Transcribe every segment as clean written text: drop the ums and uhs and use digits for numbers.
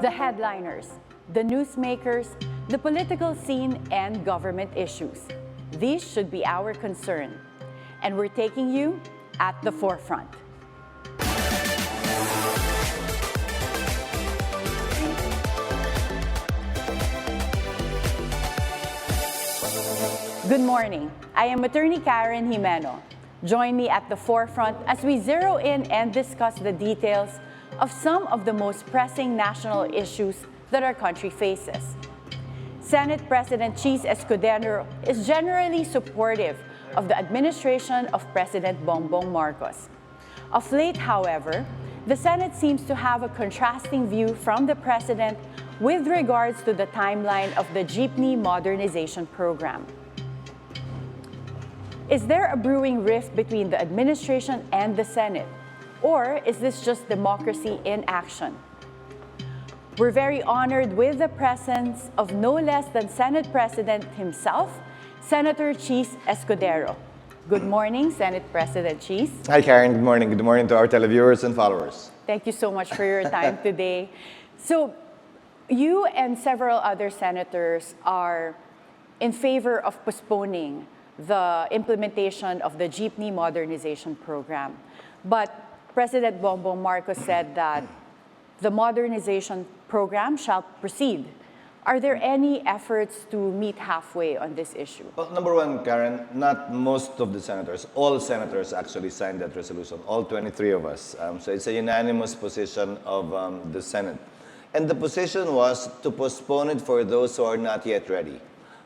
the headliners, the newsmakers, the political scene, and government issues. These should be our concern, and we're taking you at the forefront. Good morning. I am Attorney Karen Jimeno. Join me at the forefront as we zero in and discuss the details of some of the most pressing national issues that our country faces. Senate President Chiz Escudero is generally supportive of the administration of President Bongbong Marcos. Of late, however, the Senate seems to have a contrasting view from the President with regards to the timeline of the Jeepney modernization program. Is there a brewing rift between the administration and the Senate? Or is this just democracy in action? We're very honored with the presence of no less than Senate President himself, Senator Chiz Escudero. Good morning, Senate President Chiz. Hi, Karen. Good morning. Good morning to our televiewers and followers. Thank you so much for your time today. So, you and several other senators are in favor of postponing the implementation of the Jeepney modernization program. But President Bongbong Marcos said that the modernization program shall proceed. Are there any efforts to meet halfway on this issue? Well, number one, Karen, not most of the senators, all senators actually signed that resolution, all 23 of us. So it's a unanimous position of the Senate. And the position was to postpone it for those who are not yet ready.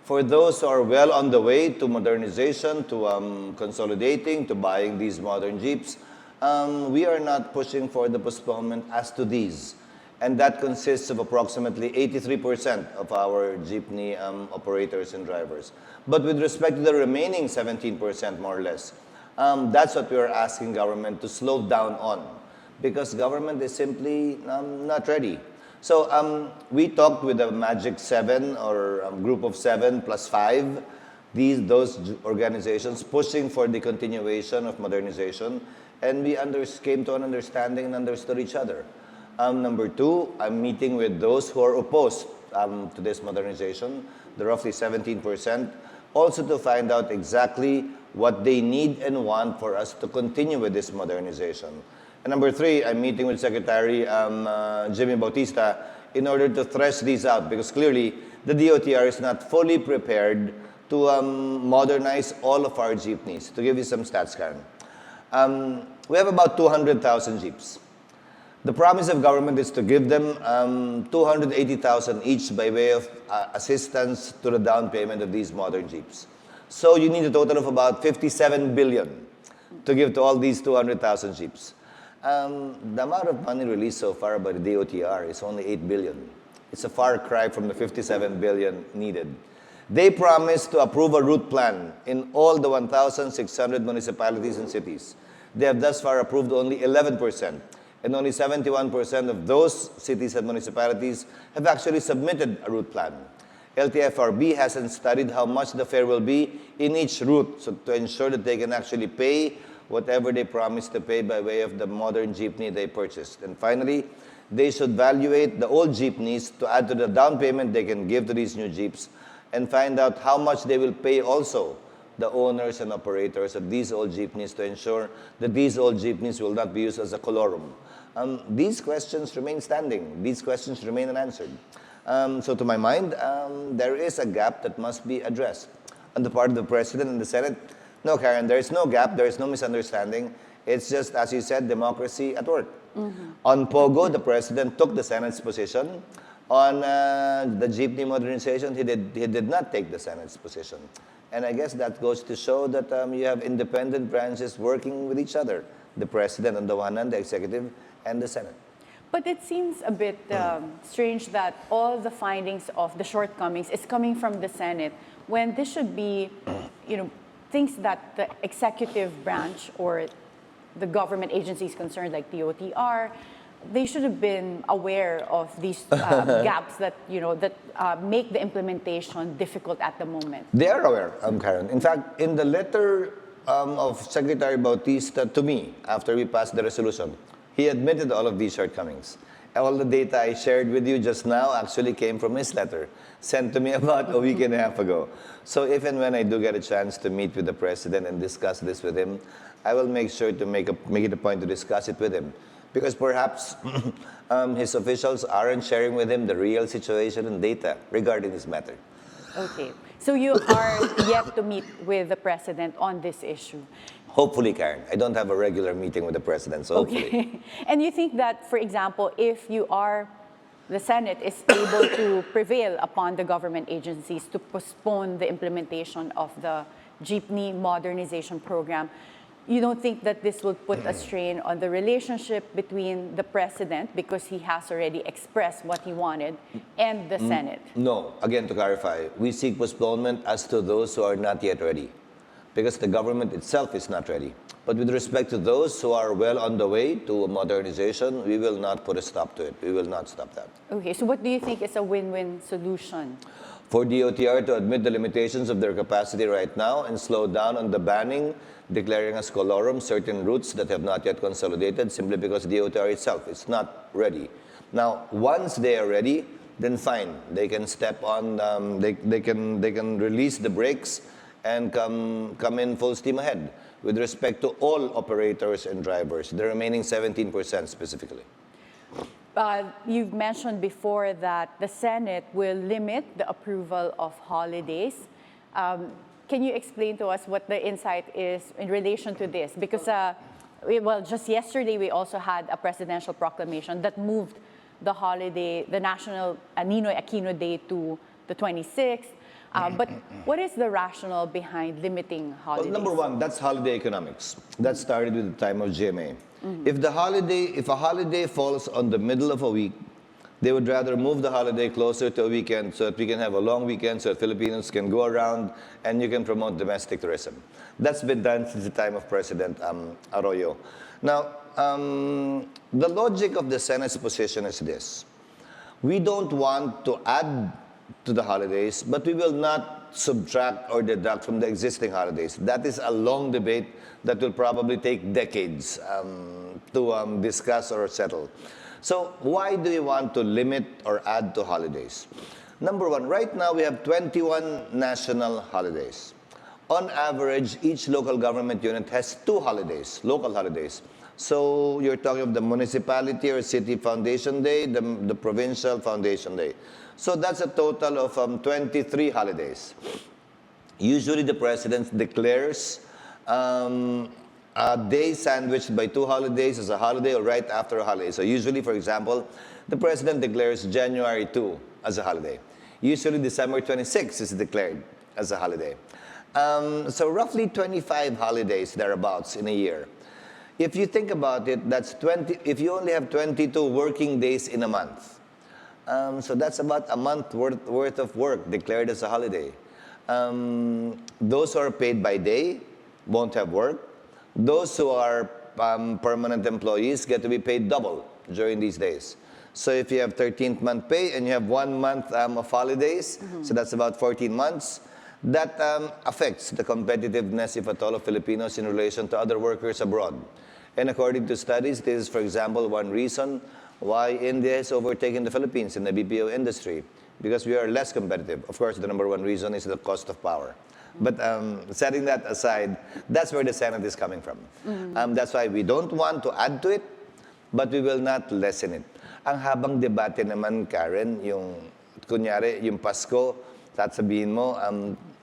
For those who are well on the way to modernization, to consolidating, to buying these modern Jeeps, we are not pushing for the postponement as to these. And that consists of approximately 83% of our jeepney operators and drivers. But with respect to the remaining 17%, more or less, that's what we are asking government to slow down on, because government is simply not ready. So we talked with the Magic 7 or group of 7 plus 5, those organizations pushing for the continuation of modernization, and we came to an understanding and understood each other. Number two, I'm meeting with those who are opposed to this modernization, the roughly 17%, also to find out exactly what they need and want for us to continue with this modernization. And number three, I'm meeting with Secretary Jimmy Bautista in order to thresh these out, because clearly the DOTR is not fully prepared to modernize all of our jeepneys. To give you some stats, Karen. We have about 200,000 jeeps. The promise of government is to give them 280,000 each by way of assistance to the down payment of these modern jeeps. So you need a total of about 57 billion to give to all these 200,000 jeeps. The amount of money released so far by the DOTR is only 8 billion. It's a far cry from the 57 billion needed. They promised to approve a route plan in all the 1,600 municipalities and cities. They have thus far approved only 11%, and only 71% of those cities and municipalities have actually submitted a route plan. LTFRB hasn't studied how much the fare will be in each route, so to ensure that they can actually pay whatever they promised to pay by way of the modern jeepney they purchased. And finally, they should evaluate the old jeepneys to add to the down payment they can give to these new jeeps, and find out how much they will pay also the owners and operators of these old jeepneys to ensure that these old jeepneys will not be used as a colorum. These questions remain standing. These questions remain unanswered. So to my mind, there is a gap that must be addressed on the part of the President and the Senate. No, Karen, there is no gap, there is no misunderstanding. It's just, as you said, democracy at work. On POGO, the President took the Senate's position. On the jeepney modernization, he did not take the Senate's position. And I guess that goes to show that you have independent branches working with each other. The President on the one hand, the Executive, and the Senate. But it seems a bit strange that all the findings of the shortcomings is coming from the Senate, when this should be, things that the executive branch or the government agencies concerned, like DOTR, they should have been aware of these gaps that make the implementation difficult at the moment. They are aware, Karen. In fact, in the letter of Secretary Bautista to me after we passed the resolution, he admitted all of these shortcomings. All the data I shared with you just now actually came from his letter, sent to me about a week and a half ago. So if and when I do get a chance to meet with the President and discuss this with him, I will make sure to make it a point to discuss it with him. Because perhaps his officials aren't sharing with him the real situation and data regarding this matter. Okay. So you are yet to meet with the President on this issue? Hopefully, Karen. I don't have a regular meeting with the President, so hopefully. Okay. And you think that, for example, if the Senate is able to prevail upon the government agencies to postpone the implementation of the Jeepney modernization program, you don't think that this will put a strain on the relationship between the President, because he has already expressed what he wanted, and the Senate? No. Again, to clarify, we seek postponement as to those who are not yet ready, because the government itself is not ready. But with respect to those who are well on the way to modernization, we will not put a stop to it. We will not stop that. Okay, so what do you think is a win-win solution? For DOTR to admit the limitations of their capacity right now and slow down on the banning, declaring as colorum certain routes that have not yet consolidated simply because DOTR itself is not ready. Now, once they are ready, then fine. They can step on, they can release the brakes and come in full steam ahead with respect to all operators and drivers, the remaining 17% specifically. You've mentioned before that the Senate will limit the approval of holidays. Can you explain to us what the insight is in relation to this? Because, just yesterday we also had a presidential proclamation that moved the holiday, the National Ninoy Aquino Day, to the 26th. But what is the rationale behind limiting holidays? Well, number one, that's holiday economics. That started with the time of GMA. If a holiday falls on the middle of a week, they would rather move the holiday closer to a weekend so that we can have a long weekend so that Filipinos can go around and you can promote domestic tourism. That's been done since the time of President Arroyo. Now, the logic of the Senate's position is this. We don't want to add to the holidays, but we will not subtract or deduct from the existing holidays. That is a long debate that will probably take decades to discuss or settle. So why do we want to limit or add to holidays? Number one, right now we have 21 national holidays. On average, each local government unit has 2 holidays, local holidays. So you're talking of the municipality or city foundation day, the provincial foundation day. So that's a total of 23 holidays. Usually the president declares a day sandwiched by 2 holidays as a holiday or right after a holiday. So usually, for example, the president declares January 2 as a holiday. Usually December 26 is declared as a holiday. So roughly 25 holidays thereabouts in a year. If you think about it, that's 20. If you only have 22 working days in a month, so that's about a month worth of work declared as a holiday. Those who are paid by day won't have work. Those who are permanent employees get to be paid double during these days. So if you have 13th month pay and you have 1 month of holidays, so that's about 14 months, that affects the competitiveness, if at all, of Filipinos in relation to other workers abroad. And according to studies, this is, for example, one reason why India has overtaken the Philippines in the BPO industry, because we are less competitive. Of course, the number one reason is the cost of power. But setting that aside, that's where the Senate is coming from. That's why we don't want to add to it, but we will not lessen it. Ang habang debate naman, Karen, yung kunyari, yung Pasko, sasabihin mo,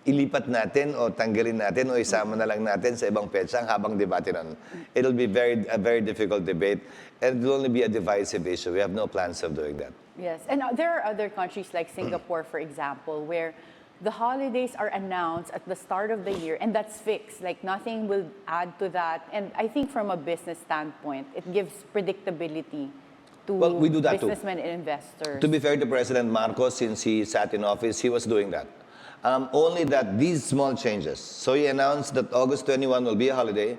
ilipat natin o tanggalin natin o isama na lang natin sa ibang petsa ang habang debate nun. It'll be a very difficult debate, and it will only be a divisive issue. We have no plans of doing that. Yes, and there are other countries like Singapore, for example, where the holidays are announced at the start of the year, and that's fixed. Like, nothing will add to that. And I think from a business standpoint, it gives predictability to we do that businessmen and investors. To be fair to President Marcos, since he sat in office, he was doing that. Only that these small changes. So he announced that August 21 will be a holiday,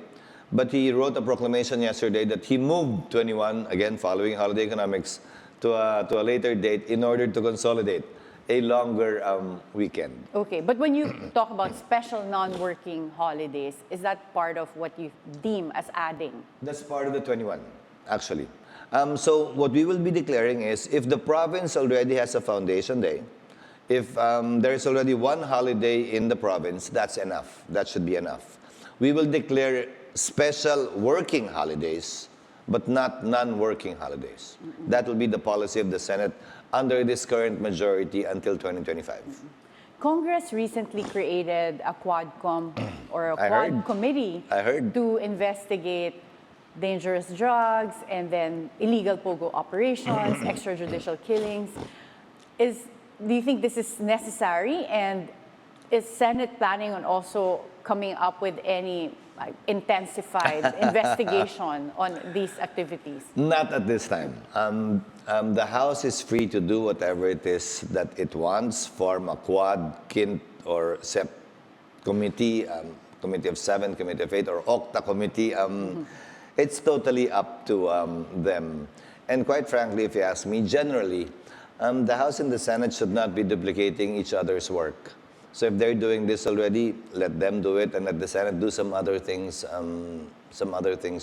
but he wrote a proclamation yesterday that he moved 21, again following holiday economics, to a later date in order to consolidate a longer weekend. Okay, but when you talk about special non-working holidays, is that part of what you deem as adding? That's part of the 21, actually. So what we will be declaring is, if the province already has a foundation day, if there is already one holiday in the province, that's enough. That should be enough. We will declare special working holidays, but not non-working holidays. That will be the policy of the Senate under this current majority until 2025. Congress recently created a Quadcom or a I Quad heard. committee I heard. to investigate dangerous drugs and then illegal pogo operations, extrajudicial killings. Do you think this is necessary, and is Senate planning on also coming up with any intensified investigation on these activities? Not at this time. The House is free to do whatever it is that it wants, form a quad, KINT, or SEP committee, committee of 7, committee of 8, or OCTA committee. It's totally up to them. And quite frankly, if you ask me, generally, the House and the Senate should not be duplicating each other's work. So if they're doing this already, let them do it, and let the Senate do some other things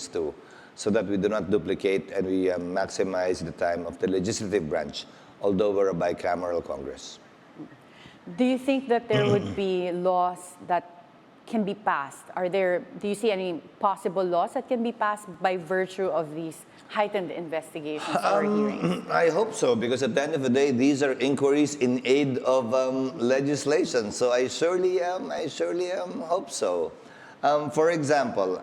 too, so that we do not duplicate and we maximize the time of the legislative branch, although we're a bicameral Congress. Do you think that there would be laws that can be passed? Do you see any possible laws that can be passed by virtue of these heightened investigations or hearings? I hope so, because at the end of the day, these are inquiries in aid of legislation. So I surely hope so. For example,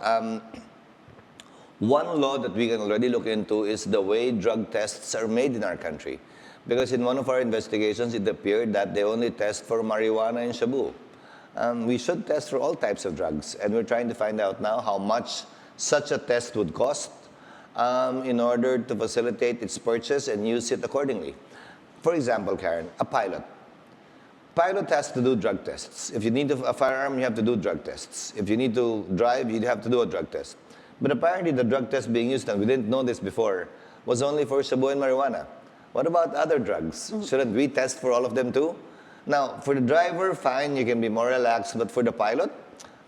one law that we can already look into is the way drug tests are made in our country. Because in one of our investigations, it appeared that they only test for marijuana and shabu. We should test for all types of drugs, and we're trying to find out now how much such a test would cost in order to facilitate its purchase and use it accordingly. For example, Karen, a pilot. Pilot has to do drug tests. If you need a firearm, you have to do drug tests. If you need to drive, you have to do a drug test. But apparently the drug test being used, and we didn't know this before, was only for shabu and marijuana. What about other drugs? Shouldn't we test for all of them too? Now, for the driver, fine, you can be more relaxed, but for the pilot,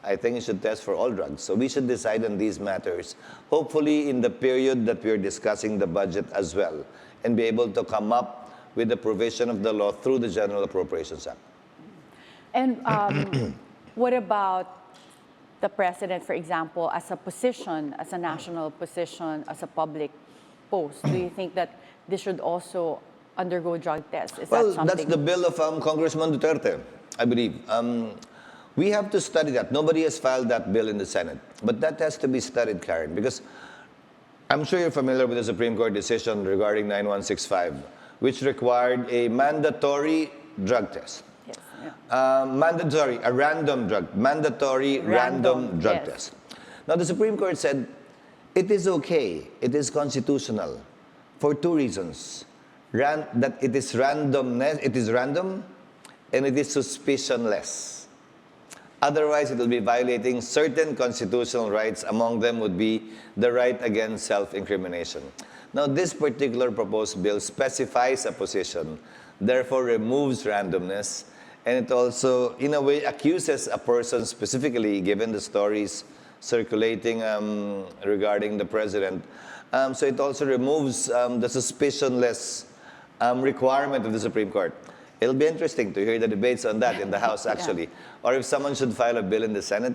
I think you should test for all drugs. So we should decide on these matters, hopefully in the period that we're discussing the budget as well, and be able to come up with the provision of the law through the General Appropriations Act. And what about the president, for example, as a position, as a national position, as a public post? Do you think that this should also undergo drug tests? Is that something? That's the bill of Congressman Duterte, I believe. We have to study that. Nobody has filed that bill in the Senate. But that has to be studied, Karen, because I'm sure you're familiar with the Supreme Court decision regarding 9165, which required a mandatory drug test. Yes, yeah. Mandatory random drug test. Now, the Supreme Court said it is okay, it is constitutional for two reasons. That it is random, and it is suspicionless. Otherwise, it will be violating certain constitutional rights. Among them would be the right against self-incrimination. Now, this particular proposed bill specifies a position, therefore removes randomness, and it also, in a way, accuses a person specifically, given the stories circulating regarding the president. So it also removes the suspicionless requirement of the Supreme Court. It'll be interesting to hear the debates on that in the House, actually. Yeah. Or if someone should file a bill in the Senate,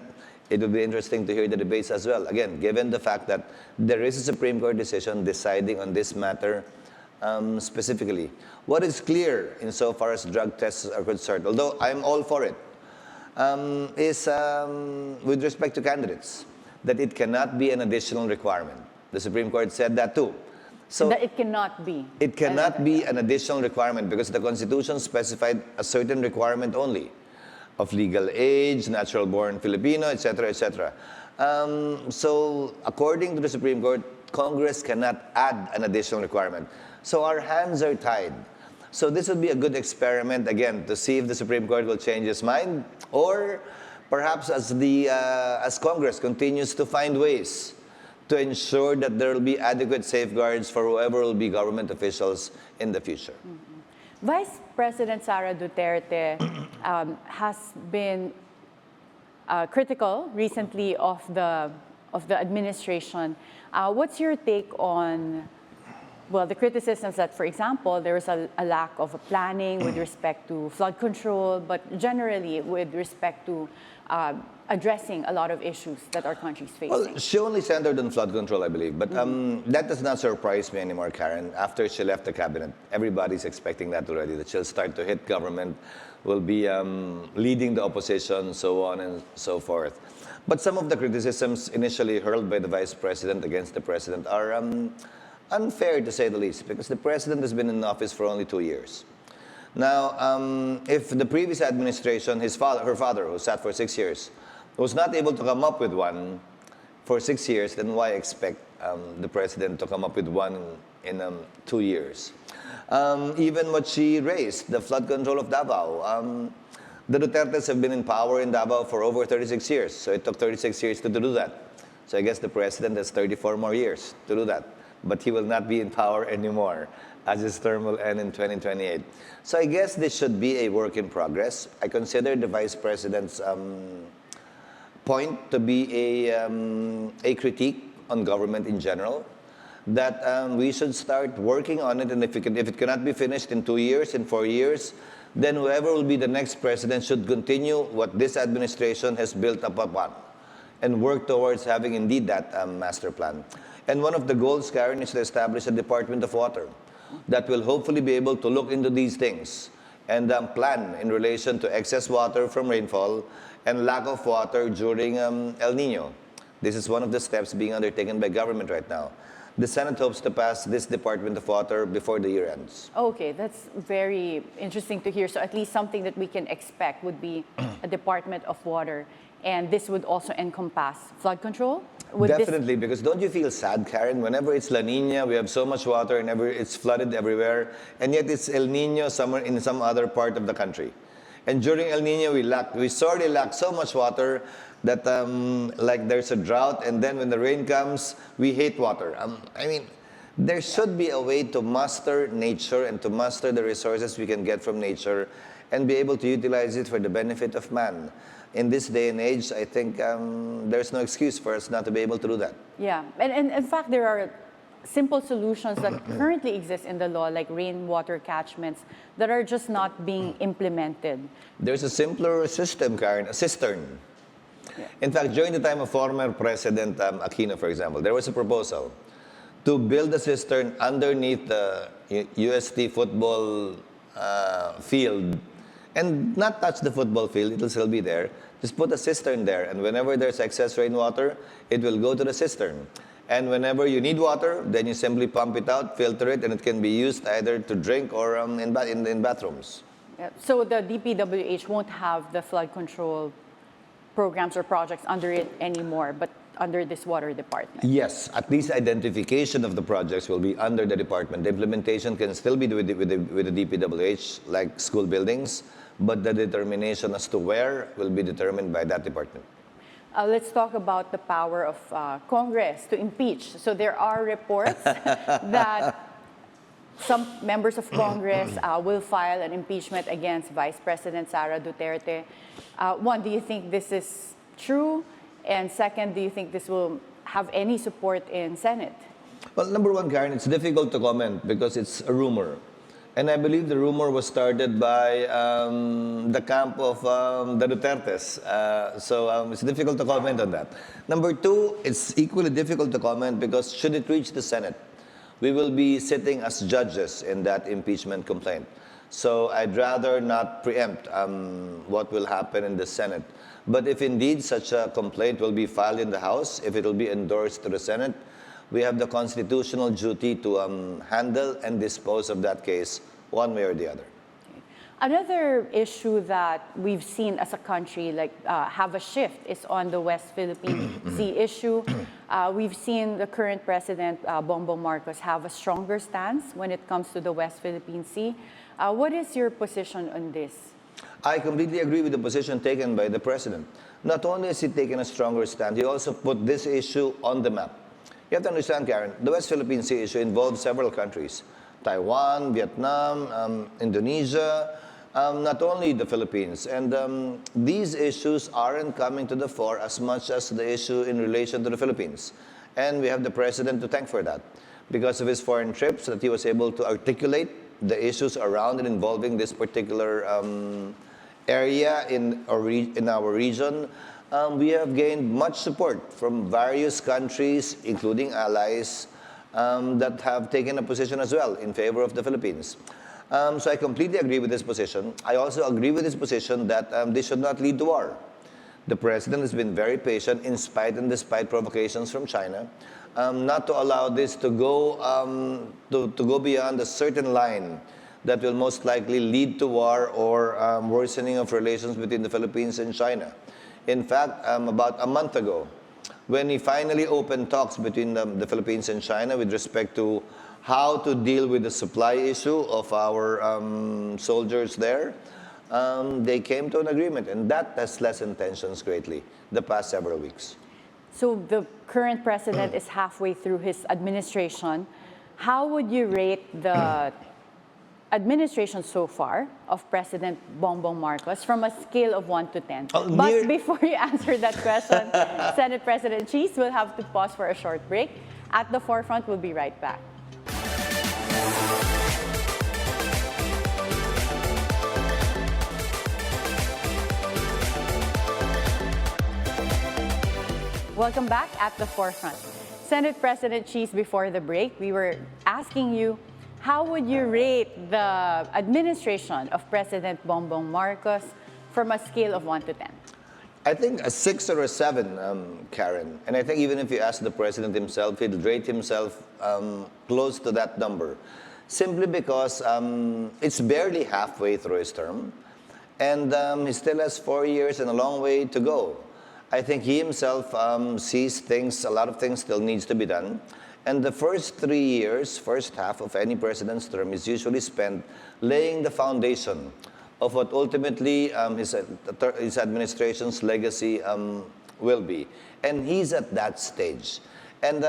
it would be interesting to hear the debates as well. Again, given the fact that there is a Supreme Court decision deciding on this matter specifically. What is clear insofar as drug tests are concerned, although I'm all for it, is with respect to candidates, that it cannot be an additional requirement. The Supreme Court said that too. So that it cannot be. It cannot be an additional requirement because the Constitution specified a certain requirement only of legal age, natural-born Filipino, etc., etc. So according to the Supreme Court, Congress cannot add an additional requirement. So our hands are tied. So this would be a good experiment, again, to see if the Supreme Court will change its mind, or perhaps as Congress continues to find ways to ensure that there will be adequate safeguards for whoever will be government officials in the future. Mm-hmm. Vice President Sara Duterte has been critical recently of the administration. What's your take on well, the criticisms that, for example, there is a lack of a planning with respect to flood control, but generally with respect to addressing a lot of issues that our country is facing. Well, she only centered on flood control, I believe. But that does not surprise me anymore, Karen. After she left the cabinet, everybody's expecting that already, that she'll start to hit government, will be leading the opposition, so on and so forth. But some of the criticisms initially hurled by the Vice President against the President are unfair, to say the least, because the President has been in office for only 2 years. Now, if the previous administration, her father, who sat for 6 years, was not able to come up with one for 6 years, then why expect the President to come up with one in 2 years? Even what she raised, the flood control of Davao. The Dutertes have been in power in Davao for over 36 years, so it took 36 years to do that. So I guess the President has 34 more years to do that. But he will not be in power anymore, as his term will end in 2028. So I guess this should be a work in progress. I consider the Vice President's point to be a critique on government in general, that we should start working on it, and if it cannot be finished in 2 years, in 4 years, then whoever will be the next president should continue what this administration has built up upon and work towards having indeed that master plan. And one of the goals, Karen, is to establish a Department of Water that will hopefully be able to look into these things and plan in relation to excess water from rainfall and lack of water during El Nino. This is one of the steps being undertaken by government right now. The Senate hopes to pass this Department of Water before the year ends. Okay, that's very interesting to hear. So at least something that we can expect would be a Department of Water. And this would also encompass flood control? Definitely, because don't you feel sad, Karen? Whenever it's La Nina, we have so much water and it's flooded everywhere, and yet it's El Nino somewhere in some other part of the country. And during El Nino, we sorely lack so much water that like there's a drought, and then when the rain comes, we hate water. I mean, there should be a way to master nature and to master the resources we can get from nature and be able to utilize it for the benefit of man. In this day and age, I think there's no excuse for us not to be able to do that. Yeah, and in fact, there are simple solutions that currently exist in the law, like rainwater catchments, that are just not being implemented. There's a simpler system, Karen, a cistern. Yeah. In fact, during the time of former President Aquino, for example, there was a proposal to build a cistern underneath the UST football field and not touch the football field, it'll still be there. Just put a cistern there, and whenever there's excess rainwater, it will go to the cistern. And whenever you need water, then you simply pump it out, filter it, and it can be used either to drink or in bathrooms. Yeah. So the DPWH won't have the flood control programs or projects under it anymore, but under this water department? Yes, at least identification of the projects will be under the department. The implementation can still be with the DPWH, like school buildings, but the determination as to where will be determined by that department. Let's talk about the power of Congress to impeach. So there are reports that some members of Congress will file an impeachment against Vice President Sara Duterte. One, do you think this is true? And second, do you think this will have any support in Senate? Well, number one, Karen, it's difficult to comment because it's a rumor. And I believe the rumor was started by the camp of the Dutertes. So it's difficult to comment on that. Number two, it's equally difficult to comment because should it reach the Senate, we will be sitting as judges in that impeachment complaint. So I'd rather not preempt what will happen in the Senate. But if indeed such a complaint will be filed in the House, if it will be endorsed to the Senate, we have the constitutional duty to handle and dispose of that case one way or the other. Another issue that we've seen as a country have a shift is on the West Philippine Sea issue. We've seen the current President Bongbong Marcos have a stronger stance when it comes to the West Philippine Sea. What is your position on this? I completely agree with the position taken by the President. Not only has he taken a stronger stand, he also put this issue on the map. You have to understand, Karen, the West Philippine Sea issue involves several countries. Taiwan, Vietnam, Indonesia, not only the Philippines. And these issues aren't coming to the fore as much as the issue in relation to the Philippines. And we have the President to thank for that. because of his foreign trips, that he was able to articulate the issues around and involving this particular area in our region. We have gained much support from various countries, including allies, that have taken a position as well in favor of the Philippines. So I completely agree with this position. I also agree with this position that this should not lead to war. The President has been very patient in spite and despite provocations from China, not to allow this to go, to go beyond a certain line that will most likely lead to war or worsening of relations between the Philippines and China. In fact, about a month ago, when he finally opened talks between the Philippines and China with respect to how to deal with the supply issue of our soldiers there, they came to an agreement, and that has lessened tensions greatly the past several weeks. So the current president is halfway through his administration. How would you rate the administration so far of President Bongbong Marcos from a scale of 1 to 10? But before you answer that question, Senate President Chiz will have to pause for a short break. At the forefront, we'll be right back. Welcome back at the forefront. Senate President Chiz, before the break, we were asking you, how would you rate the administration of President Bongbong Marcos from a scale of 1 to 10? I think a 6 or a 7, Karen. And I think even if you ask the President himself, he'd rate himself close to that number. Simply because it's barely halfway through his term. And he still has 4 years and a long way to go. I think he himself sees things, a lot of things still needs to be done. And the first 3 years, first half of any president's term is usually spent laying the foundation of what ultimately his administration's legacy will be. And he's at that stage. And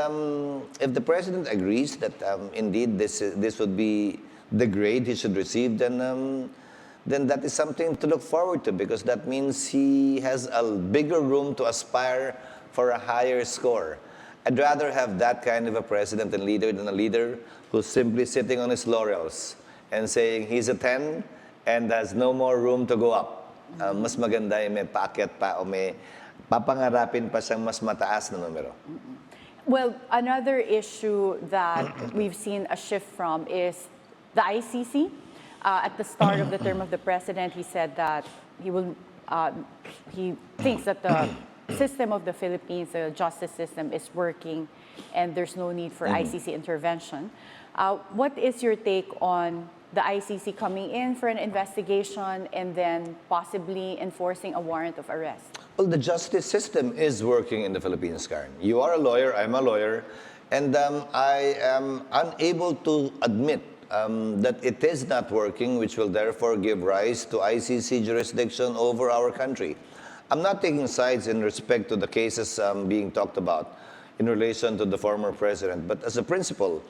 if the president agrees that indeed this would be the grade he should receive, then that is something to look forward to, because that means he has a bigger room to aspire for a higher score. I'd rather have that kind of a president and leader than a leader who's simply sitting on his laurels and saying he's a 10 and has no more room to go up. Mas maganda yung may paakyat pa o may papangarapin pa siyang mas mataas na numero. Well, another issue that we've seen a shift from is the ICC. At the start of the term of the president, he said that he thinks that the system of the Philippines, the justice system, is working and there's no need for ICC intervention. What is your take on the ICC coming in for an investigation and then possibly enforcing a warrant of arrest? Well, the justice system is working in the Philippines, Karen. You are a lawyer, I'm a lawyer, and I am unable to admit that it is not working, which will therefore give rise to ICC jurisdiction over our country. I'm not taking sides in respect to the cases being talked about in relation to the former president, but as a principle,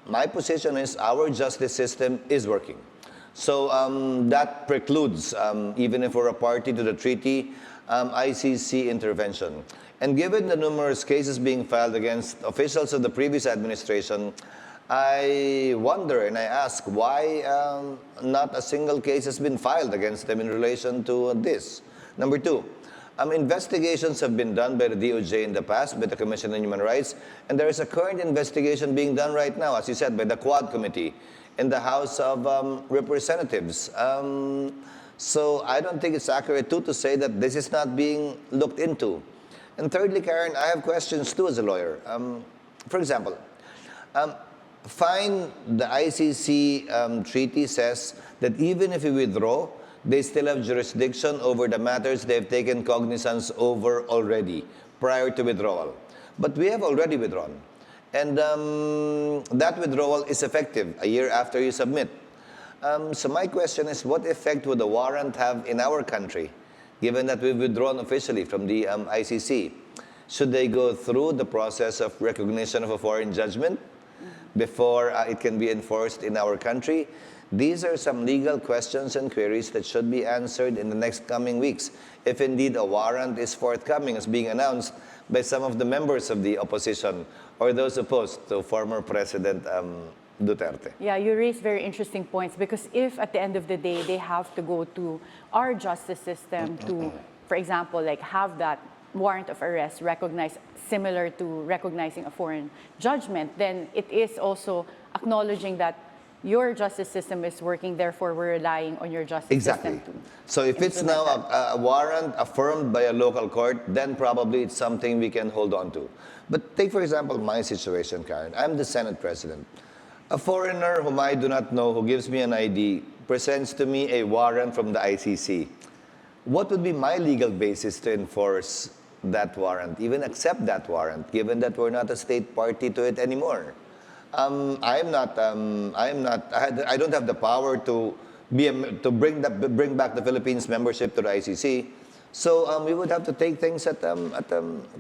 my position is our justice system is working. So that precludes, even if we're a party to the treaty, ICC intervention. And given the numerous cases being filed against officials of the previous administration, I wonder and I ask why not a single case has been filed against them in relation to this. Number 2, investigations have been done by the DOJ in the past, by the Commission on Human Rights, and there is a current investigation being done right now, as you said, by the Quad Committee in the House of Representatives. So I don't think it's accurate too to say that this is not being looked into. And thirdly, Karen, I have questions too as a lawyer. For example, fine, the ICC treaty says that even if we withdraw, they still have jurisdiction over the matters they've taken cognizance over already, prior to withdrawal. But we have already withdrawn. And that withdrawal is effective a year after you submit. So my question is, what effect would the warrant have in our country, given that we've withdrawn officially from the ICC? Should they go through the process of recognition of a foreign judgment before it can be enforced in our country? These are some legal questions and queries that should be answered in the next coming weeks, if indeed a warrant is forthcoming, as being announced by some of the members of the opposition or those opposed to former President Duterte. Yeah, you raise very interesting points because if at the end of the day they have to go to our justice system to, for example, like have that warrant of arrest recognized similar to recognizing a foreign judgment, then it is also acknowledging that your justice system is working, therefore we're relying on your justice system. So if it's now a warrant affirmed by a local court, then probably it's something we can hold on to. But take, for example, my situation, Karen. I'm the Senate President. A foreigner whom I do not know, who gives me an ID, presents to me a warrant from the ICC. What would be my legal basis to enforce that warrant, even accept that warrant, given that we're not a state party to it anymore? I don't have the power to bring back the Philippines membership to the ICC. So we would have to take things at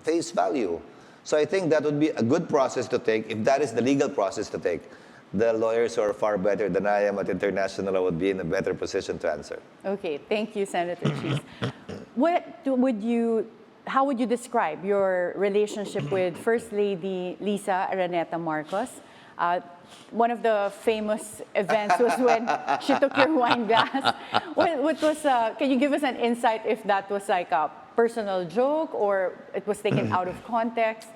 face value. So I think that would be a good process to take, if that is the legal process to take. The lawyers who are far better than I am at international would be in a better position to answer. Okay, thank you, Senator Chiz. How would you describe your relationship with First Lady Lisa Araneta Marcos? One of the famous events was when she took your wine glass. Can you give us an insight if that was like a personal joke or it was taken out of context?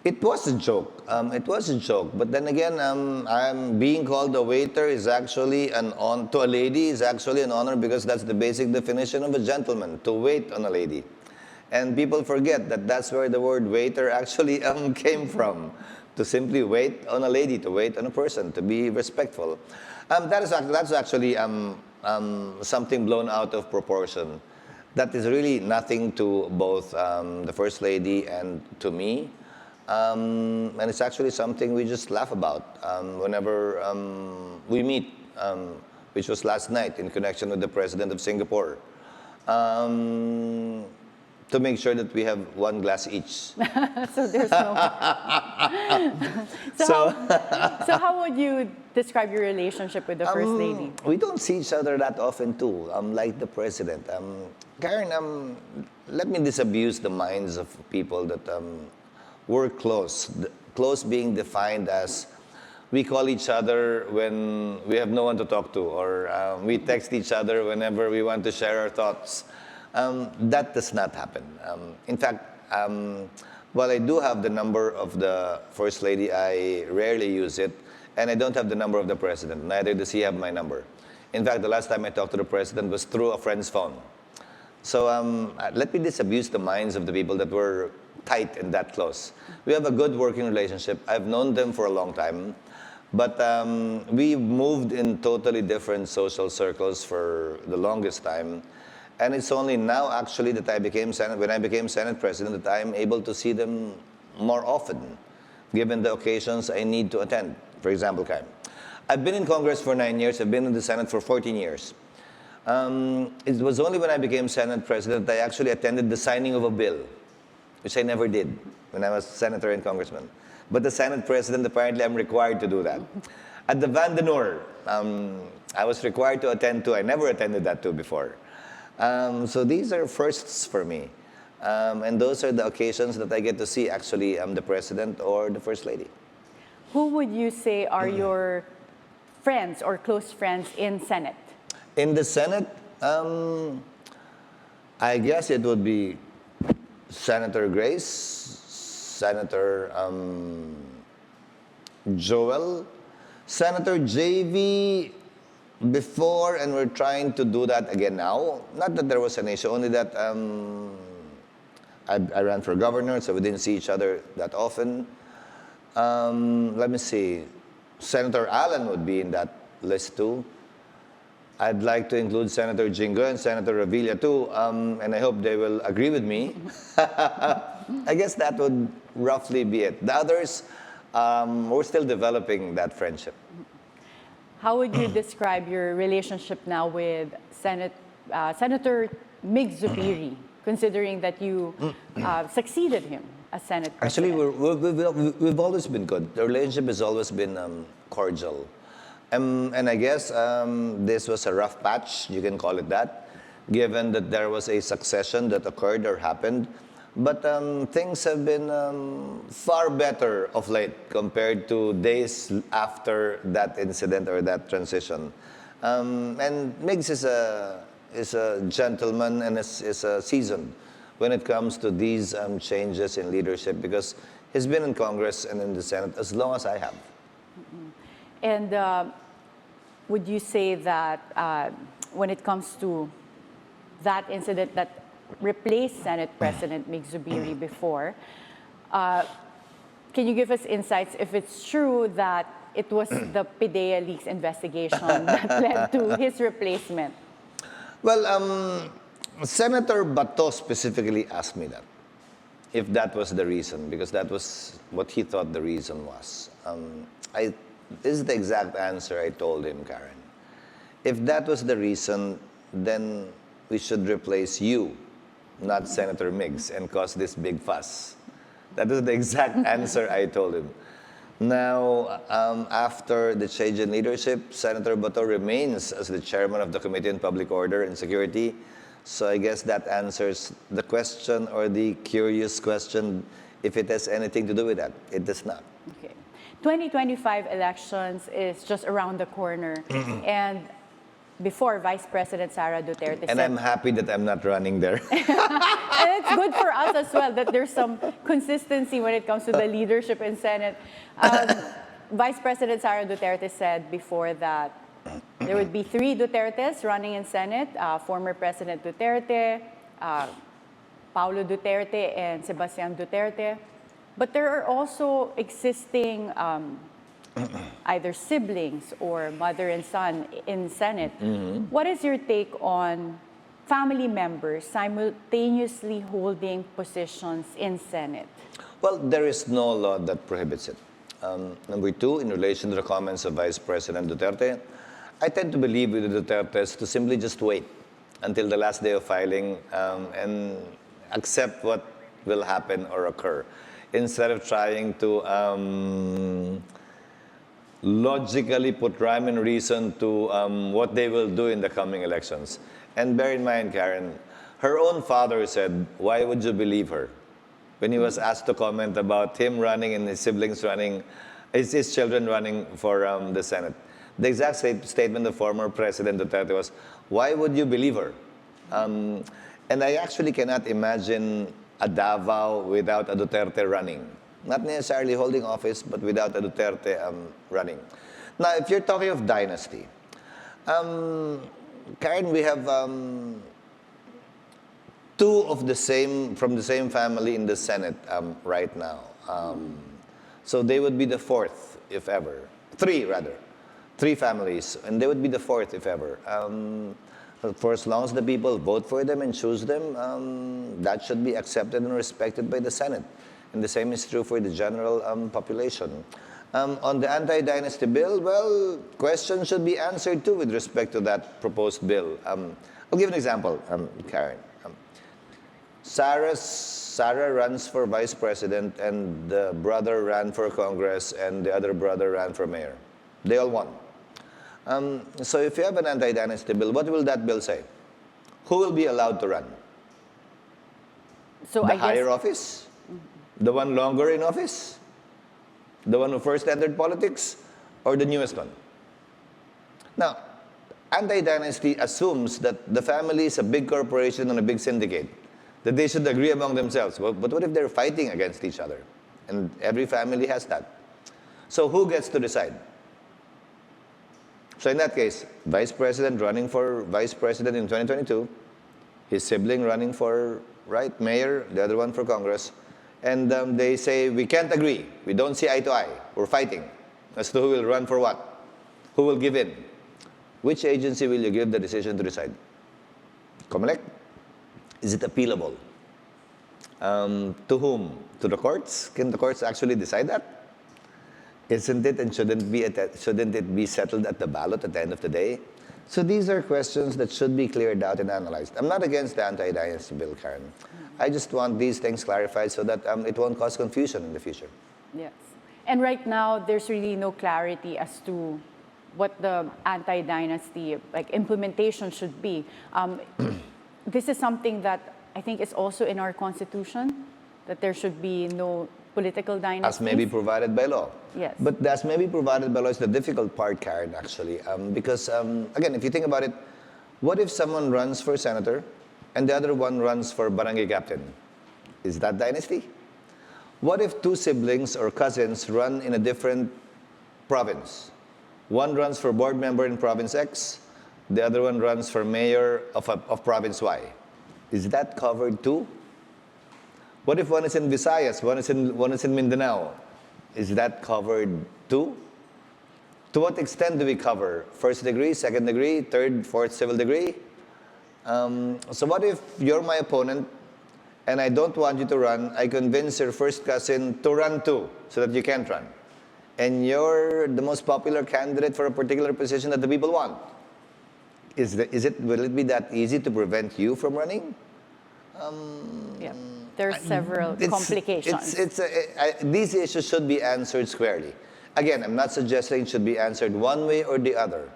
It was a joke. But then again, I'm being called a waiter is actually to a lady is actually an honor, because that's the basic definition of a gentleman, to wait on a lady. And people forget that that's where the word waiter actually came from, to simply wait on a lady, to wait on a person, to be respectful. That's actually something blown out of proportion. That is really nothing to both the First Lady and to me. And it's actually something we just laugh about whenever we meet, which was last night in connection with the President of Singapore, to make sure that we have one glass each. So there's no... so how would you describe your relationship with the First Lady? We don't see each other that often too, like the President. Karen, let me disabuse the minds of people that we're close. Close being defined as we call each other when we have no one to talk to, or we text each other whenever we want to share our thoughts. That does not happen. In fact, while I do have the number of the First Lady, I rarely use it, and I don't have the number of the President. Neither does he have my number. In fact, the last time I talked to the President was through a friend's phone. So let me disabuse the minds of the people that were tight and that close. We have a good working relationship. I've known them for a long time, but we moved in totally different social circles for the longest time. And it's only now, actually, that when I became Senate President, that I'm able to see them more often, given the occasions I need to attend. For example, Karen, I've been in Congress for 9 years. I've been in the Senate for 14 years. It was only when I became Senate President that I actually attended the signing of a bill, which I never did when I was Senator and Congressman. But the Senate President, apparently, I'm required to do that. At the Van den Oor, I was required to attend to. I never attended that too before. So these are firsts for me. And those are the occasions that I get to see, actually, the President or the First Lady. Who would you say are your friends or close friends in Senate? In the Senate, I guess it would be Senator Grace, Senator Joel, Senator JV before, and we're trying to do that again now. Not that there was an issue, only that I ran for governor, so we didn't see each other that often. Let me see. Senator Allen would be in that list too. I'd like to include Senator Jingo and Senator Revilla too, and I hope they will agree with me. I guess that would roughly be it. The others, we're still developing that friendship. How would you describe your relationship now with Senator Mig Zubiri, considering that you succeeded him as Senate President? Actually, we've always been good. The relationship has always been cordial. And I guess this was a rough patch, you can call it that, given that there was a succession that occurred or happened. But things have been far better of late compared to days after that incident or that transition. And Migs is a gentleman and is a seasoned when it comes to these changes in leadership, because he's been in Congress and in the Senate as long as I have. And would you say that when it comes to that incident that replaced Senate President Mig Zubiri before, can you give us insights if it's true that it was the PIDEA leaks investigation that led to his replacement? Well, Senator Bato specifically asked me that, if that was the reason, because that was what he thought the reason was. This is the exact answer I told him, Karen. If that was the reason, then we should replace you, not Senator Migs, and cause this big fuss. That is the exact answer I told him. Now, after the change in leadership, Senator Bato remains as the chairman of the Committee on Public Order and Security. So I guess that answers the question, or the curious question, if it has anything to do with that. It does not. Okay. 2025 elections is just around the corner. And before, Vice President Sara Duterte said... And I'm happy that I'm not running there. And it's good for us as well that there's some consistency when it comes to the leadership in Senate. Vice President Sara Duterte said before that there would be 3 Dutertes running in Senate, former President Duterte, Paulo Duterte, and Sebastian Duterte. But there are also existing either siblings or mother and son in Senate. What is your take on family members simultaneously holding positions in Senate? Well, there is no law that prohibits it. Number 2, in relation to the comments of Vice President Duterte, I tend to believe with the Dutertes to simply just wait until the last day of filing and accept what will happen or occur, instead of trying to logically put rhyme and reason to what they will do in the coming elections. And bear in mind, Karen, her own father said, why would you believe her? When he was asked to comment about him running and his siblings running, his children running for the Senate. The exact statement of former President Duterte was, why would you believe her? And I actually cannot imagine a Davao without a Duterte running. Not necessarily holding office, but without a Duterte running. Now, if you're talking of dynasty, Karen, we have 2 of the same, from the same family in the Senate right now. So they would be the 4th, if ever. 3, rather. 3 families, and they would be the 4th, if ever. For as long as the people vote for them and choose them, that should be accepted and respected by the Senate. And the same is true for the general population. On the anti-dynasty bill, well, questions should be answered too with respect to that proposed bill. I'll give an example, Karen. Sarah runs for vice president, and the brother ran for Congress, and the other brother ran for mayor. They all won. So if you have an anti-dynasty bill, what will that bill say? Who will be allowed to run? So the higher office? The one longer in office? The one who first entered politics? Or the newest one? Now, anti-dynasty assumes that the family is a big corporation and a big syndicate, that they should agree among themselves. But what if they're fighting against each other? And every family has that. So who gets to decide? So in that case, Vice President running for Vice President in 2022, his sibling running for, mayor, the other one for Congress, and they say, we can't agree. We don't see eye to eye. We're fighting as to who will run for what, who will give in. Which agency will you give the decision to decide? COMELEC? Is it appealable? To whom? To the courts? Can the courts actually decide that? Isn't it, and shouldn't it be settled at the ballot at the end of the day? So these are questions that should be cleared out and analyzed. I'm not against the anti-dynasty bill, Karen. I just want these things clarified so that it won't cause confusion in the future. Yes. And right now, there's really no clarity as to what the anti-dynasty implementation should be. This is something that I think is also in our constitution, that there should be no political dynasties. As may be provided by law. Yes. But as may be provided by law is the difficult part, Karen, actually. Because, again, if you think about it, what if someone runs for senator and the other one runs for barangay captain? Is that dynasty? What if two siblings or cousins run in a different province? One runs for board member in province X, the other one runs for mayor of province Y. Is that covered too? What if one is in Visayas, one is in Mindanao? Is that covered too? To what extent do we cover? First degree, second degree, third, fourth civil degree? So what if you're my opponent and I don't want you to run, I convince your first cousin to run too, so that you can't run. And you're the most popular candidate for a particular position that the people want. Will it be that easy to prevent you from running? Yeah, there are several complications. These issues should be answered squarely. Again, I'm not suggesting it should be answered one way or the other.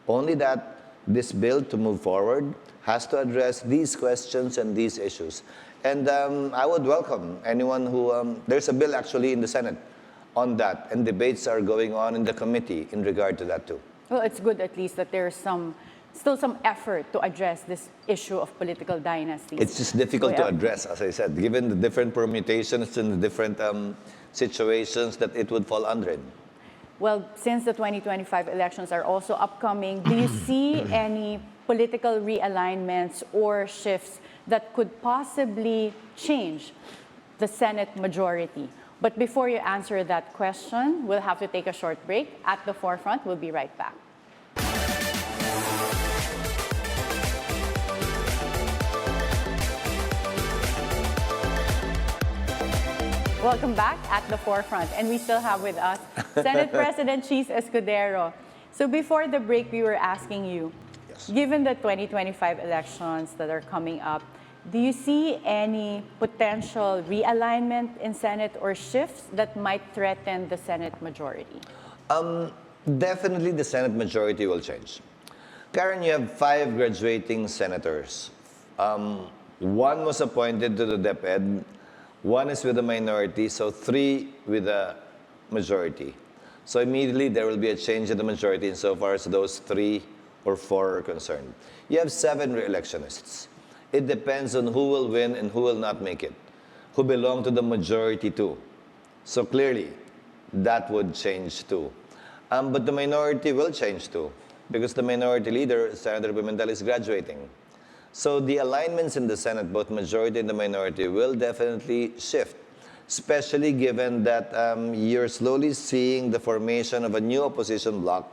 Only that this bill, to move forward, has to address these questions and these issues. And I would welcome anyone who, there's a bill actually in the Senate on that, and debates are going on in the committee in regard to that too. Well, it's good at least that there's still some effort to address this issue of political dynasties. It's just difficult to address, as I said, given the different permutations and the different situations that it would fall under. Well, since the 2025 elections are also upcoming, do you see any political realignments or shifts that could possibly change the Senate majority? But before you answer that question, we'll have to take a short break. At the Forefront, we'll be right back. Welcome back at the Forefront, and we still have with us Senate President Chiz Escudero. So before the break, we were asking you, given the 2025 elections that are coming up, do you see any potential realignment in Senate or shifts that might threaten the Senate majority? Definitely the Senate majority will change. Karen, you have 5 graduating senators. One was appointed to the DepEd, one is with a minority, so 3 with a majority. So immediately there will be a change in the majority insofar as those 3 or 4 are concerned. You have 7 re-electionists. It depends on who will win and who will not make it, who belong to the majority too. So clearly, that would change too. But the minority will change too, because the minority leader, Senator Pimentel, is graduating. So the alignments in the Senate, both majority and the minority, will definitely shift, especially given that you're slowly seeing the formation of a new opposition bloc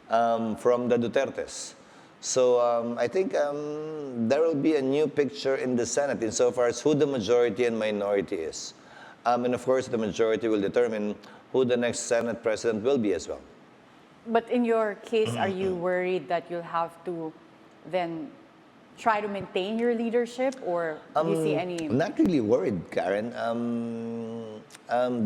from the Dutertes. So I think there will be a new picture in the Senate insofar as who the majority and minority is. And of course, the majority will determine who the next Senate president will be as well. But in your case, are you worried that you'll have to then try to maintain your leadership, or do you see any? I'm not really worried, Karen.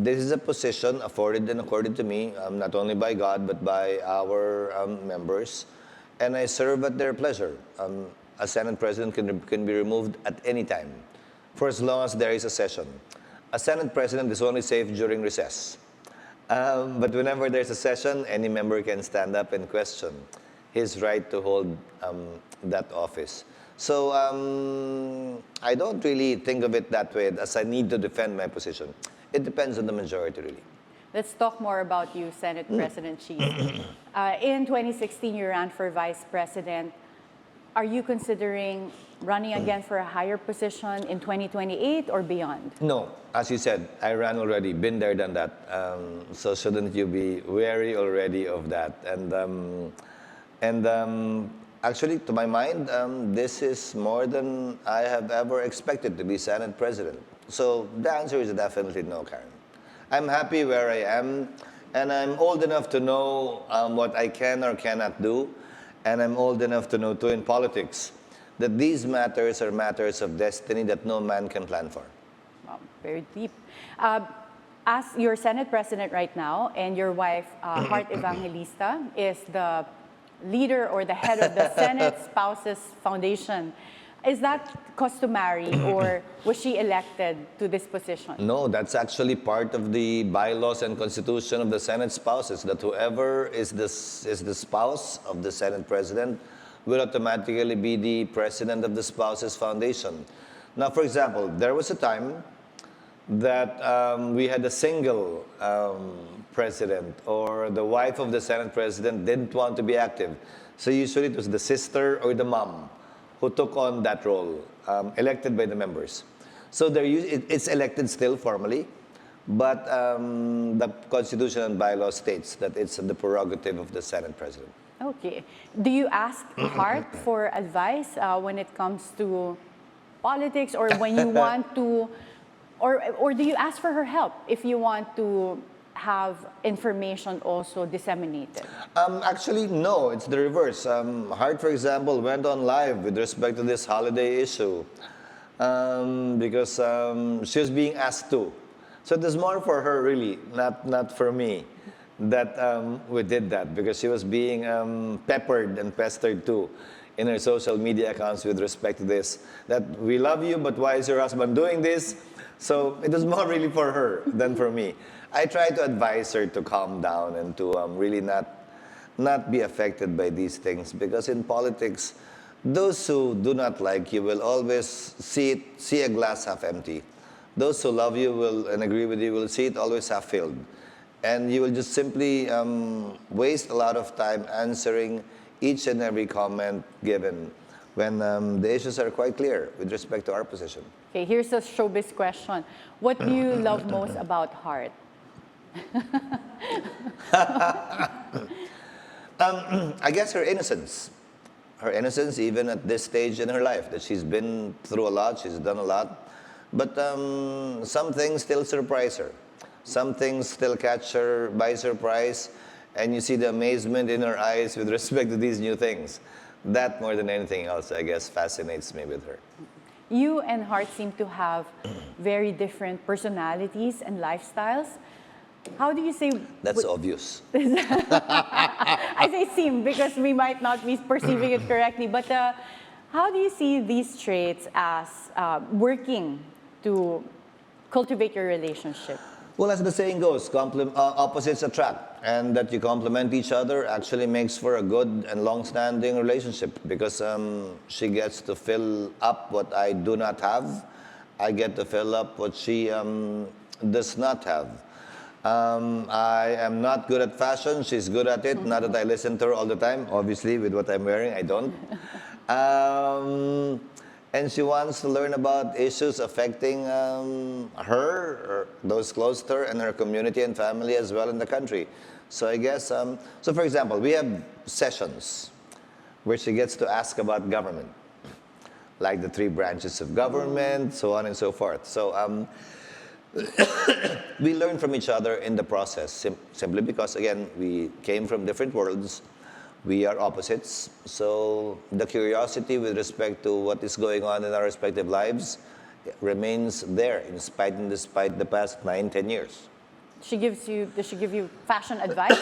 This is a position afforded and accorded to me, not only by God, but by our members. And I serve at their pleasure. A Senate president can be removed at any time, for as long as there is a session. A Senate president is only safe during recess. But whenever there's a session, any member can stand up and question his right to hold that office. So I don't really think of it that way, as I need to defend my position. It depends on the majority, really. Let's talk more about you, Senate President Chiz. In 2016, you ran for vice president. Are you considering running again for a higher position in 2028 or beyond? No. As you said, I ran already, been there, done that. So shouldn't you be wary already of that? And actually, to my mind, this is more than I have ever expected to be Senate President. So the answer is definitely no, Karen. I'm happy where I am, and I'm old enough to know what I can or cannot do, and I'm old enough to know, too, in politics, that these matters are matters of destiny that no man can plan for. Wow, very deep. as your Senate President right now, and your wife, Heart Evangelista, is the leader or the head of the Senate Spouses Foundation, is that customary, or was she elected to this position? No, that's actually part of the bylaws and constitution of the Senate spouses, that whoever is the spouse of the Senate President will automatically be the president of the Spouses Foundation. Now, for example, there was a time that we had a single president, or the wife of the Senate President didn't want to be active. So usually it was the sister or the mom who took on that role, elected by the members. So it's elected still formally, but the Constitution and bylaw states that it's the prerogative of the Senate President. Okay. Do you ask Heart for advice when it comes to politics, or when you want to, or do you ask for her help if you want to have information also disseminated? Actually, no, it's the reverse. Hart, for example, went on live with respect to this holiday issue because she was being asked to. So it was more for her, really, not for me, that we did that, because she was being peppered and pestered too in her social media accounts with respect to this, that we love you, but why is your husband doing this? So it was more really for her than for me. I try to advise her to calm down and to really not be affected by these things, because in politics, those who do not like you will always see a glass half empty. Those who love you will and agree with you will see it always half filled. And you will just simply waste a lot of time answering each and every comment given when the issues are quite clear with respect to our position. Okay, here's a showbiz question. What do you love most about Heart? I guess her innocence. Her innocence, even at this stage in her life, that she's been through a lot, she's done a lot. But some things still surprise her. Some things still catch her by surprise, and you see the amazement in her eyes with respect to these new things. That, more than anything else, I guess, fascinates me with her. You and Heart seem to have very different personalities and lifestyles. How do you say... That's obvious. I say seem because we might not be perceiving it correctly, but how do you see these traits as working to cultivate your relationship? Well, as the saying goes, opposites attract, and that you complement each other actually makes for a good and long-standing relationship, because she gets to fill up what I do not have. I get to fill up what she does not have. I am not good at fashion. She's good at it. Not that I listen to her all the time. Obviously, with what I'm wearing, I don't. And she wants to learn about issues affecting her, or those close to her, and her community and family as well in the country. So I guess, so for example, we have sessions where she gets to ask about government, like the 3 branches of government, so on and so forth. So we learn from each other in the process, simply because, again, we came from different worlds. We are opposites, so the curiosity with respect to what is going on in our respective lives remains there, despite the past 9-10 years. Does she give you fashion advice?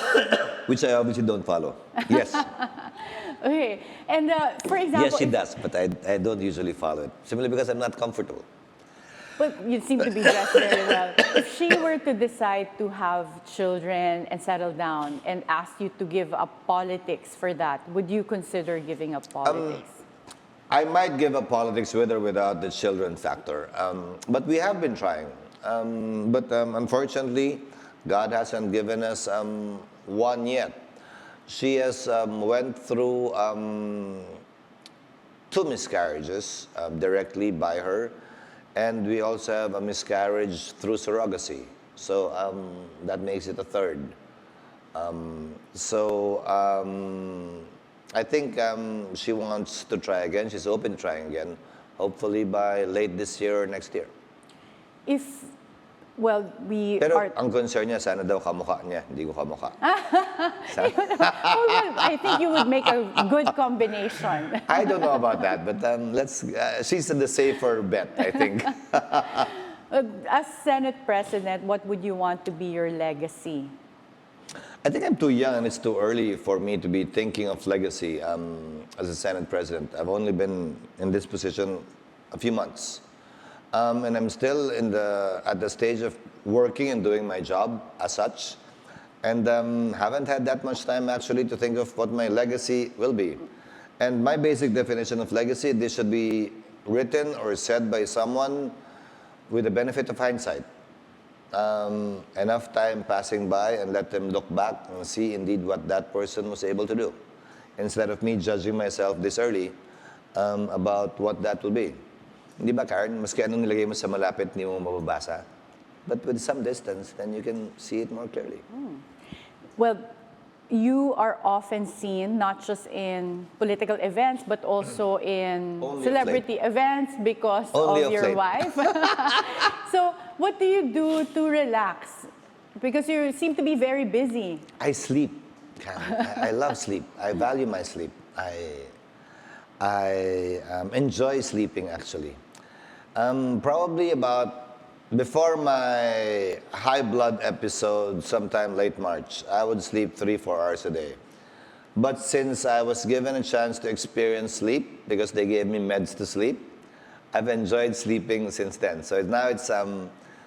Which I obviously don't follow. Yes. Okay, and for example... Yes, she does, but I don't usually follow it, simply because I'm not comfortable. But you seem to be dressed very well. If she were to decide to have children and settle down and ask you to give up politics for that, would you consider giving up politics? I might give up politics with or without the children factor. But we have been trying. But unfortunately, God hasn't given us one yet. She has went through 2 miscarriages directly by her. And we also have a miscarriage through surrogacy. So that makes it a 3rd. I think she wants to try again. She's open to trying again, hopefully by late this year or next year. Pero ang concern niya, sana daw kamukha niya, hindi ko kamukha. I think you would make a good combination. I don't know about that, but she's the safer bet, I think. As Senate President, what would you want to be your legacy? I think I'm too young and it's too early for me to be thinking of legacy as a Senate President. I've only been in this position a few months. And I'm still at the stage of working and doing my job as such. And haven't had that much time actually to think of what my legacy will be. And my basic definition of legacy, this should be written or said by someone with the benefit of hindsight. Enough time passing by and let them look back and see indeed what that person was able to do. Instead of me judging myself this early about what that will be. Hindi ba, Karen? Maski anong nilagay mo sa malapit, hindi mo mababasa. But with some distance, then you can see it more clearly. Well, you are often seen not just in political events, but also in Only celebrity events because Only of of your late. wife. So, what do you do to relax? Because you seem to be very busy. I sleep, Karen. I love sleep. I value my sleep. I enjoy sleeping, actually. Probably before my high blood episode, sometime late March, I would sleep 3-4 hours a day. But since I was given a chance to experience sleep, because they gave me meds to sleep, I've enjoyed sleeping since then. So now it's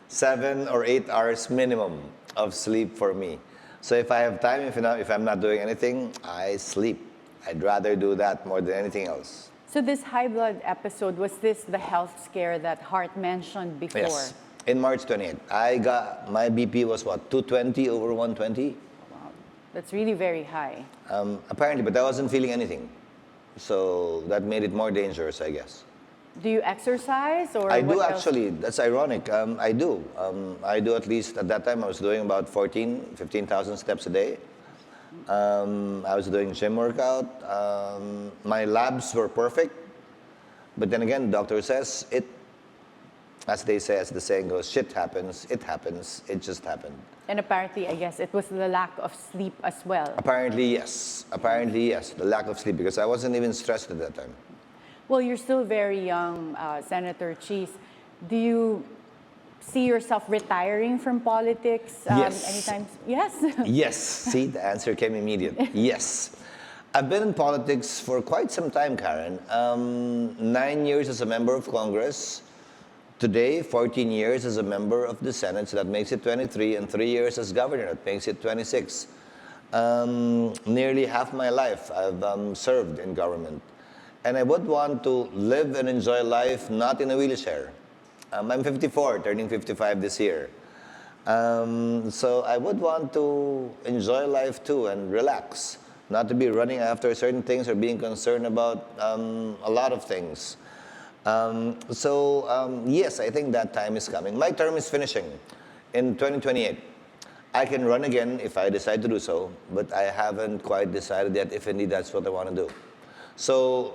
7 or 8 hours minimum of sleep for me. So if I have time, if I'm not doing anything, I sleep. I'd rather do that more than anything else. So this high blood episode, was this the health scare that Hart mentioned before? Yes. In March 28th, my BP was what, 220 over 120? Wow. That's really very high. Apparently, but I wasn't feeling anything. So that made it more dangerous, I guess. Do you exercise or I what do else? actually. That's ironic. I do. I do at least, at that time, I was doing about 15,000 steps a day. I was doing gym workout. My labs were perfect. But then again, the doctor says, as they say, as the saying goes, shit happens, it just happened. And apparently, I guess, it was the lack of sleep as well. Apparently, yes. The lack of sleep, because I wasn't even stressed at that time. Well, you're still very young, Senator Chiz. Do you see yourself retiring from politics Yes. anytime? Yes. Yes. See, the answer came immediate. Yes. I've been in politics for quite some time, Karen. 9 years as a member of Congress. Today, 14 years as a member of the Senate, so that makes it 23, and 3 years as governor, that makes it 26. Nearly half my life I've served in government. And I would want to live and enjoy life not in a wheelchair. I'm 54, turning 55 this year. So I would want to enjoy life too and relax, not to be running after certain things or being concerned about a lot of things. Yes, I think that time is coming. My term is finishing in 2028. I can run again if I decide to do so, but I haven't quite decided yet if indeed that's what I want to do. So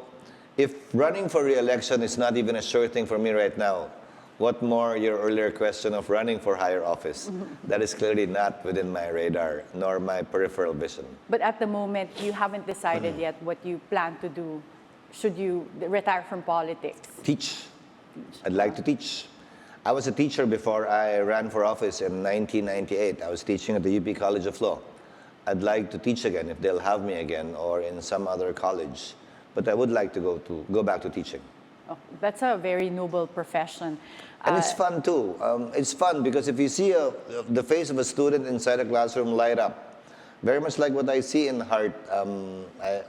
if running for re-election is not even a sure thing for me right now, what more your earlier question of running for higher office? That is clearly not within my radar, nor my peripheral vision. But at the moment, you haven't decided yet what you plan to do. Should you retire from politics? Teach. I'd like to teach. I was a teacher before I ran for office in 1998. I was teaching at the UP College of Law. I'd like to teach again if they'll have me again or in some other college. But I would like to go back to teaching. Oh, that's a very noble profession. And it's fun too. It's fun because if you see the face of a student inside a classroom light up, very much like what I see in Hart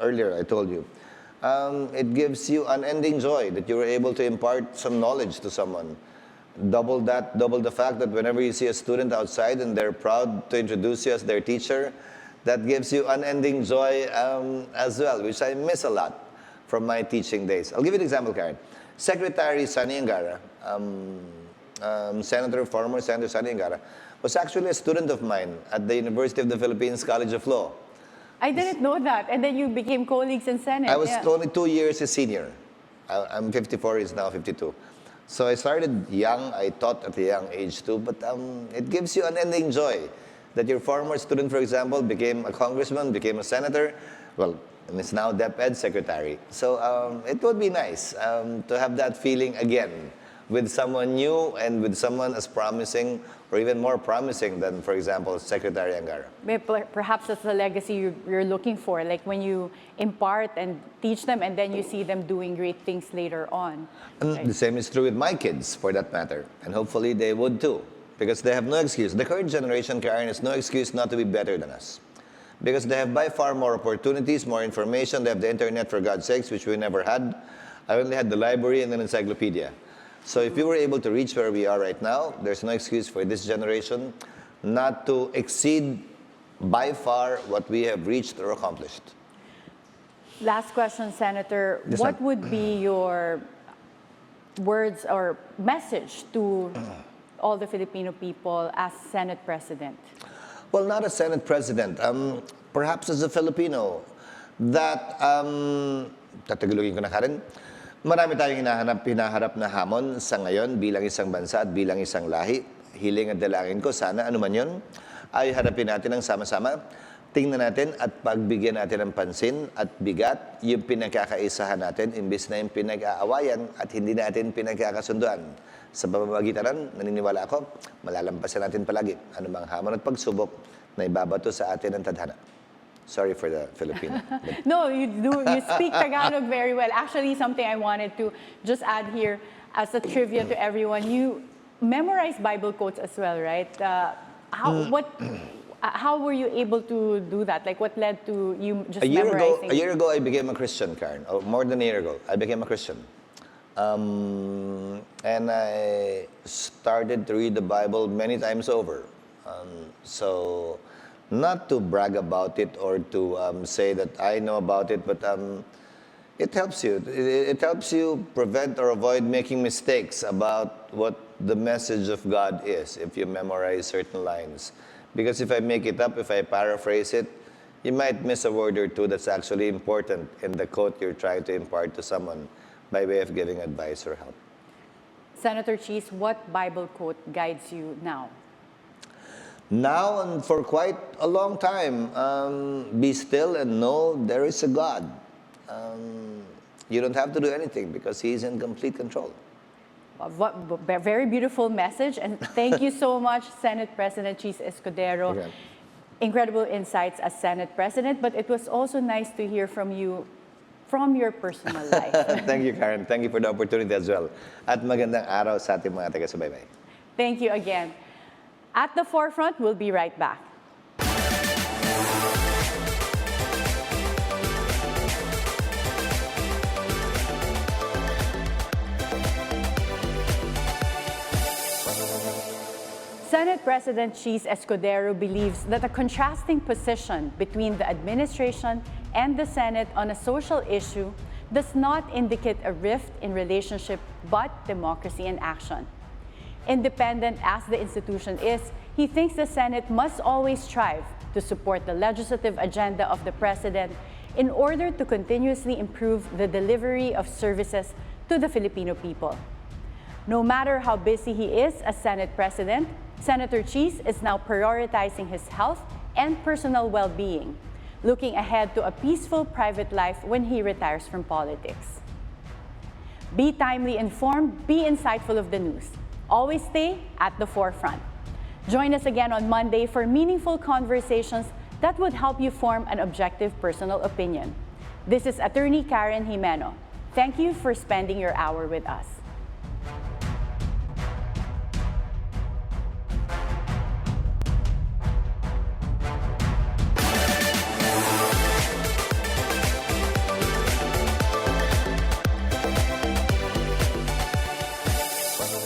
earlier, I told you, it gives you unending joy that you were able to impart some knowledge to someone. Double the fact that whenever you see a student outside and they're proud to introduce you as their teacher, that gives you unending joy as well, which I miss a lot from my teaching days. I'll give you an example, Karen. Secretary Sani Angara, former Senator Sani Angara, was actually a student of mine at the University of the Philippines College of Law. I didn't know that. And then you became colleagues in Senate. I was only 2 years his senior. I'm 54, he's now 52. So I started young, I taught at a young age too, but it gives you unending joy that your former student, for example, became a congressman, became a senator, well, and is now DepEd secretary. So it would be nice to have that feeling again with someone new and with someone as promising or even more promising than, for example, Secretary Angara. Perhaps that's the legacy you're looking for, like when you impart and teach them and then you see them doing great things later on. And right? the same is true with my kids, for that matter. And hopefully they would too, because they have no excuse. The current generation, Karen, has no excuse not to be better than us. Because they have by far more opportunities, more information. They have the internet, for God's sakes, which we never had. I only had the library and an encyclopedia. So if we were able to reach where we are right now, there's no excuse for this generation not to exceed by far what we have reached or accomplished. Last question, Senator. Yes, what ma'am. would be your words or message to all the Filipino people as Senate President? Well, not as Senate President. Perhaps as a Filipino, that, tatagulugin ko na, Karen, marami tayong hinaharap na hamon sa ngayon bilang isang bansa at bilang isang lahi. Hiling at dalangin ko, sana ano man yun, ay harapin natin ang sama-sama. Tingnan natin at pagbigyan natin ng pansin at bigat yung pinagkakaisahan natin imbis na yung pinag-aawayan at hindi natin pinagkakasunduan. Sa pamamagitan nun, naniniwala ako, malalampasan natin palagi anumang hamon at pagsubok na ibabato sa atin ng tadhana. Sorry for the Filipino. No, you do. You speak Tagalog very well. Actually, something I wanted to just add here as a trivia to everyone. You memorize Bible quotes as well, right? How were you able to do that? Like, what led to you just memorizing? A year ago, I became a Christian, Karen. Oh, more than a year ago, I became a Christian. And I started to read the Bible many times over. So, not to brag about it or to say that I know about it, but it helps you. It helps you prevent or avoid making mistakes about what the message of God is if you memorize certain lines. Because if I make it up, if I paraphrase it, you might miss a word or two that's actually important in the quote you're trying to impart to someone by way of giving advice or help. Senator Chiz, what Bible quote guides you now? Now and for quite a long time, be still and know there is a God. You don't have to do anything because He's in complete control. What very beautiful message, and thank you so much, Senate President Chiz Escudero. Okay. Incredible insights as Senate President, but it was also nice to hear from you from your personal life. Thank you, Karen. Thank you for the opportunity as well. At magandang araw sa ating mga taga-subaybay. Thank you again. At the forefront, we'll be right back. Senate President Chiz Escudero believes that a contrasting position between the administration and the Senate on a social issue does not indicate a rift in relationship but democracy in action. Independent as the institution is, he thinks the Senate must always strive to support the legislative agenda of the President in order to continuously improve the delivery of services to the Filipino people. No matter how busy he is as Senate President, Senator Chiz is now prioritizing his health and personal well-being, looking ahead to a peaceful private life when he retires from politics. Be timely informed, be insightful of the news. Always stay at the forefront. Join us again on Monday for meaningful conversations that would help you form an objective personal opinion. This is Attorney Karen Jimeno. Thank you for spending your hour with us.